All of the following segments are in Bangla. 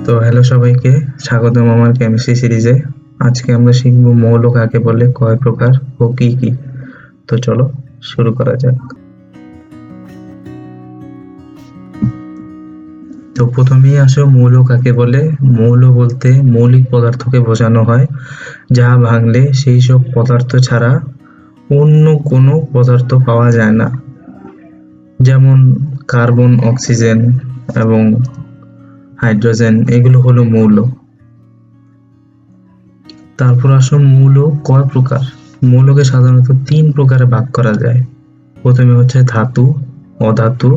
তো হ্যালো সবাইকে, স্বাগতম আমার কেমিস্ট্রি সিরিজে। আজকে আমরা শিখব মৌল কাকে বলে, কয় প্রকার ও কি কি। তো চলো শুরু করা যাক। তো প্রথমেই আসো মৌল কাকে বলে। মৌল বলতে মৌলিক পদার্থকে বোঝানো হয়, যা ভাঙলে সেই সব পদার্থ ছাড়া অন্য কোনো পদার্থ পাওয়া যায় না, যেমন কার্বন, অক্সিজেন এবং হাইড্রোজেন, এগুলো হলো মৌল। তারপর আসো মৌল কয় প্রকার। মৌলকে সাধারণত 3 প্রকারে ভাগ করা যায়। প্রথমে হচ্ছে ধাতু, অধাতু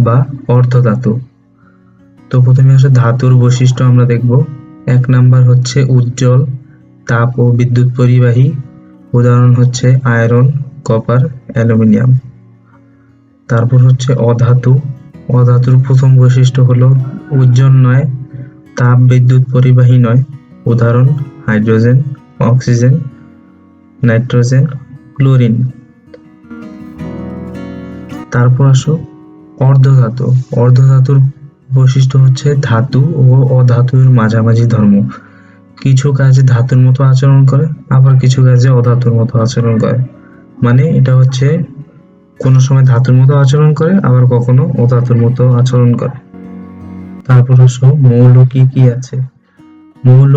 বা অর্ধধাতু। তো প্রথমে আসে ধাতুর বৈশিষ্ট্য আমরা দেখব। 1 নাম্বার হচ্ছে উজ্জ্বল, তাপ ও বিদ্যুৎ পরিবাহী। উদাহরণ হচ্ছে আয়রন, কপার, অ্যালুমিনিয়াম। তারপর হচ্ছে অধাতু। অধাতুর প্রথম বৈশিষ্ট্য হলো উজ্জ্বল নয়, তাপ বিদ্যুৎ পরিবাহী নয়। উদাহরণ হাইড্রোজেন, অক্সিজেন, নাইট্রোজেন, ক্লোরিন। তারপর আসো অর্ধধাতু। অর্ধধাতুর বৈশিষ্ট্য হচ্ছে ধাতু ও অধাতুর মাঝামাঝি ধর্ম। কিছু কাজে ধাতুর মতো আচরণ করে, আবার কিছু কাজে অধাতুর মতো আচরণ করে। মানে এটা হচ্ছে কোনো সময় ধাতুর মতো আচরণ করে, আবার কখনো অধাতুর মতো আচরণ করে। তারপর আসো মৌল কি কি আছে। মৌল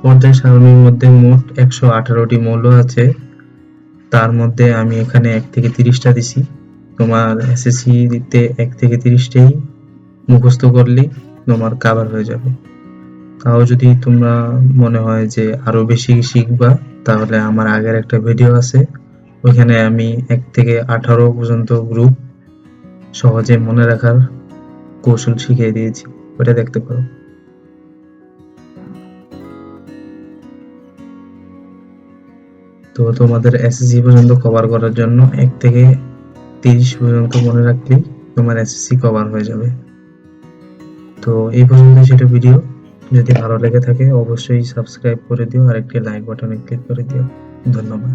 পর্যায় সারণীর মধ্যে মোট 118টি মৌল আছে। তার মধ্যে আমি এখানে 1 থেকে 30টা দিছি। তোমার এসএসসি দিতে 1 থেকে 30টাই মুখস্থ করলেই তোমার কভার হয়ে যাবে। তাও যদি তোমরা মনে হয় যে আরো বেশি শিখবা, তাহলে আমার আগের একটা ভিডিও আছে, ওইখানে আমি 1 থেকে 18 পর্যন্ত গ্রুপ সহজে মনে রাখার কৌশল শিখিয়ে দিয়েছি, ওটা দেখতে পারো। তো তোমাদের এসএসসি পর্যন্ত কভার করার জন্য 1 থেকে 30 পর্যন্ত মনে রাখলেই তোমার এসএসসি কভার হয়ে যাবে। তো এই পর্যন্ত ছিল ভিডিও। যদি ভালো লেগে থাকে অবশ্যই সাবস্ক্রাইব করে দিও আর একটি লাইক বাটনে ক্লিক করে দিও। ধন্যবাদ।